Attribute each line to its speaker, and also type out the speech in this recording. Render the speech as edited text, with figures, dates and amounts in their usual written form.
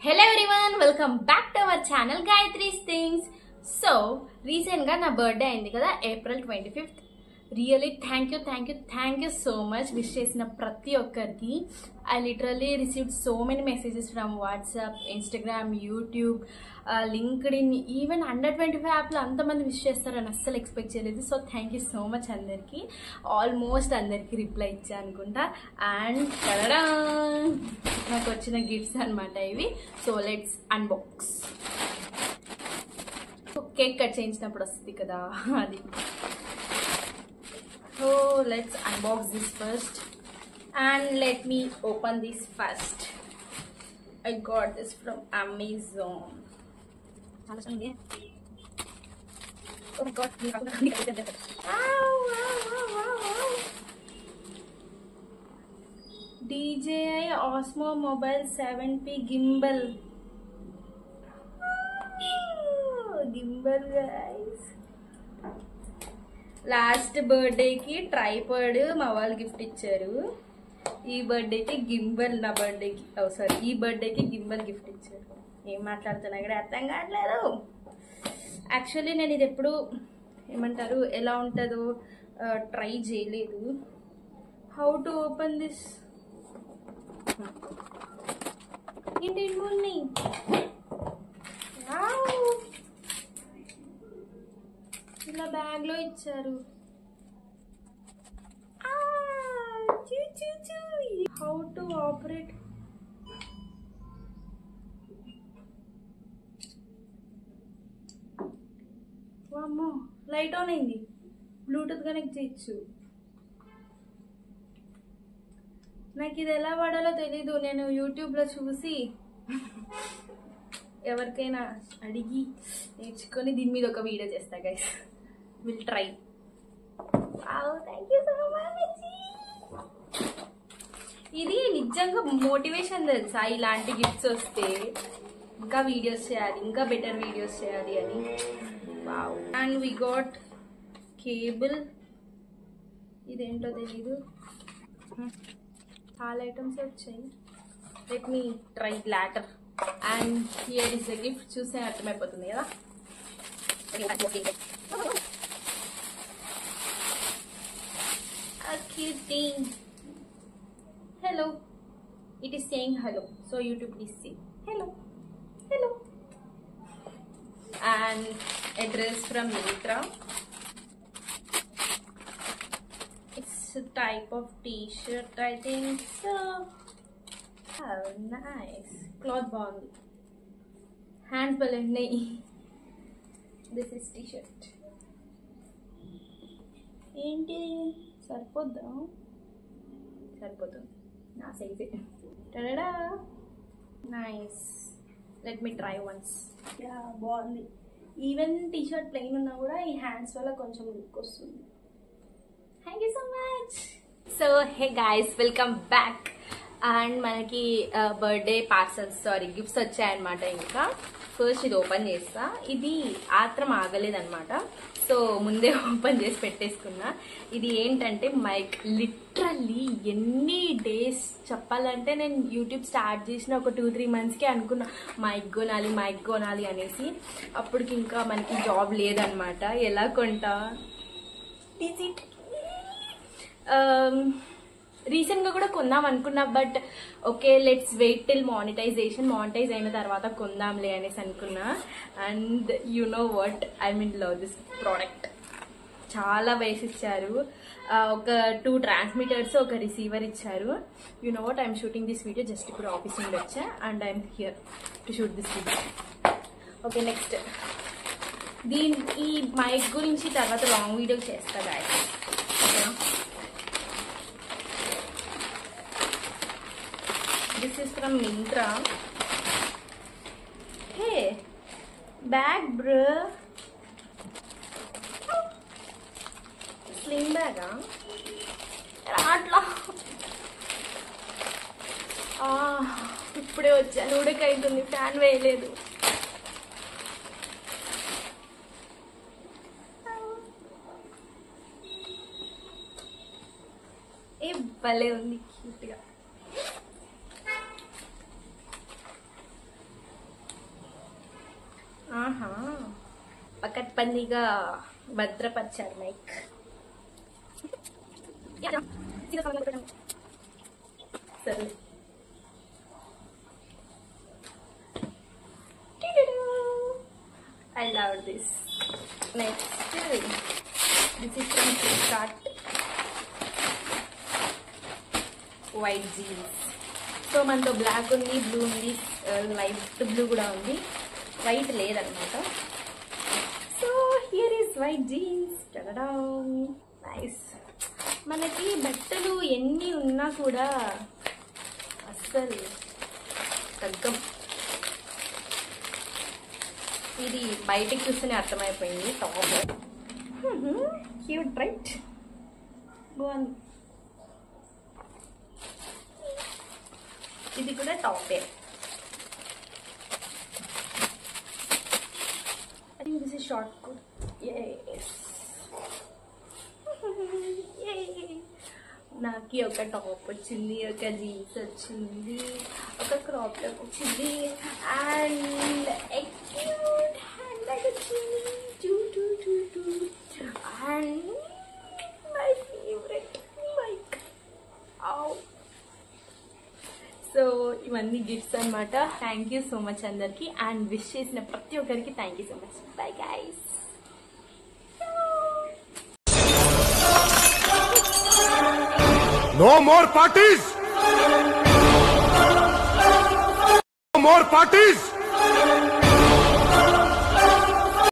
Speaker 1: Hello everyone, welcome back to our channel Gayatri's Things. So, recent ga na birthday ayindi kada April 25th. Really thank you so much wish chesina prati okkariki. I literally received so many messages from WhatsApp, Instagram, YouTube, LinkedIn, even under 25 app lo anta mandi wish chestarani assalu expect cheyaledu. So thank you so much andarki. Almost andarki reply icha anukunta. And tada, నాకు వచ్చిన gifts అన్నమాట ఇవి. So let's unbox. Cake cut చేయించినప్పుడు వస్తుంది కదా అది. So let's unbox this first and let me open this first. I got this from Amazon. Oh my god, DJI Osmo Mobile 7P gimbal. Gimbal guys. Last birthday ki tripod మా వాళ్ళు gift ఇచ్చారు. ఈ birthday కి gimbal, నా birthday కి ఈ birthday కి gimbal gift ఇచ్చారు. ఏం మాట్లాడుతున్నా కూడా అర్థం కావట్లేదు. యాక్చువల్లీ నేను ఇది ఎప్పుడు ఏమంటారు ఎలా ఉంటుందో ట్రై చేయలేదు. How to open this? ఏంటి ఉన్నాయి? ఇలా బ్యాగ్ లో ఇచ్చారు. How to operate? వామ్మో, లైట్ ఆన్ అయింది. బ్లూటూత్ కనెక్ట్ చేయొచ్చు. నాకు ఇది ఎలా వాడాలో తెలీదు. నేను యూట్యూబ్లో చూసి ఎవరికైనా అడిగి నేర్చుకొని దీని మీద ఒక వీడియో చేస్తా guys. Will try. Thank you so much. ఇది నిజంగా మోటివేషన్ తెలుసా, ఇలాంటి గిఫ్ట్స్ వస్తే ఇంకా వీడియోస్ చేయాలి, ఇంకా బెటర్ వీడియోస్ చేయాలి అని. Wow. And we got cable. ఇదేంటో తెలీదు. చాలా ఐటమ్స్ వచ్చాయి. Let me try later. And here is the gift. చూస్తే అర్థమైపోతుంది కదా. Hello. It is saying hello. So YouTube please say hello. Hello. And a dress from Myntra. It's a type of t-shirt, I think so. Oh, nice. Cloth bond. Hands balloon nahi. This is t-shirt. ఏంటి సరిపోద్దా? సరిపోతుంది నా సైజే. Tada. Nice. Let me try once. Yeah, బాగుంది. Even t-shirt plain ఉన్నా కూడా ఈ hands వల్ల కొంచెం లుక్ వస్తుంది. Thank you so much. So hey guys, welcome back. And మనకి బర్త్డే పార్సల్స్ గిఫ్ట్స్ వచ్చాయన్నమాట. ఇంకా ఫస్ట్ ఇది ఓపెన్ చేస్తా. ఇది ఆత్రం ఆగలేదన్నమాట. సో ముందే ఓపెన్ చేసి పెట్టేసుకున్నా. ఇది ఏంటంటే మైక్. లిటరల్లీ ఎన్ని డేస్ చెప్పాలంటే నేను యూట్యూబ్ స్టార్ట్ చేసిన ఒక 2-3 monthsకి అనుకున్నా మైక్ కొనాలి అనేసి. అప్పటికి ఇంకా మనకి జాబ్ లేదనమాట. ఎలా కొంటా? రీసెంట్గా కూడా కొందాం అనుకున్నా. But okay, let's wait till monetise అయిన తర్వాత కొందాంలే అనేసి అనుకున్నా. And you know what, I mean love this product. చాలా వేసి ఇచ్చారు. ఒక 2 ట్రాన్స్మిటర్స్, ఒక రిసీవర్ ఇచ్చారు. You know what, I'm shooting this video just ఇప్పుడు ఆఫీస్ నుండి వచ్చా and I'm here to shoot this video. Okay, next ఈ మైక్ గురించి తర్వాత లాంగ్ వీడియో చేస్తా గాయస్. ఓకేనా? This is from Myntra. Hey, bag bro. Sling bag అట్లా. ఇప్పుడే వచ్చాను. ఉడకైతుంది, ఫ్యాన్ వేయలేదు. ఏ భలే ఉంది, క్యూట్గా. ఆహా, పకడ్బందీగా భద్రపరిచారు మైక్. సరే, I love this. Next, this is from Flipkart. White jeans. So మనతో బ్లాక్ ఉంది, బ్లూ ఉంది, లైట్ బ్లూ కూడా ఉంది, వైట్ లేదనమాట. So here is white jeans. Nice. మనకి బట్టలు ఎన్ని ఉన్నా కూడా అస్సలు తగ్గం. ఇది బయటికి చూస్తేనే అర్థమైపోయింది. టాప్ క్యూట్ రైట్, బాగుంది. ఇది కూడా టాపే. I think this is short coat. Yes. నాకు ఒక టాప్ వచ్చింది, ఒక జీన్స్ వచ్చింది, ఒక క్రాప్ టాప్ వచ్చింది, అండ్ క్యూట్ హ్యాండ్ బ్యాగ్ వచ్చింది, and my favourite mic. So ఇవన్నీ గిఫ్ట్స్ అనమాట. థ్యాంక్ యూ సో మచ్ అందరికి, అండ్ విష్ చేసిన ప్రతి ఒక్కరికి thank you so much. Bye guys.
Speaker 2: No more parties! No more parties!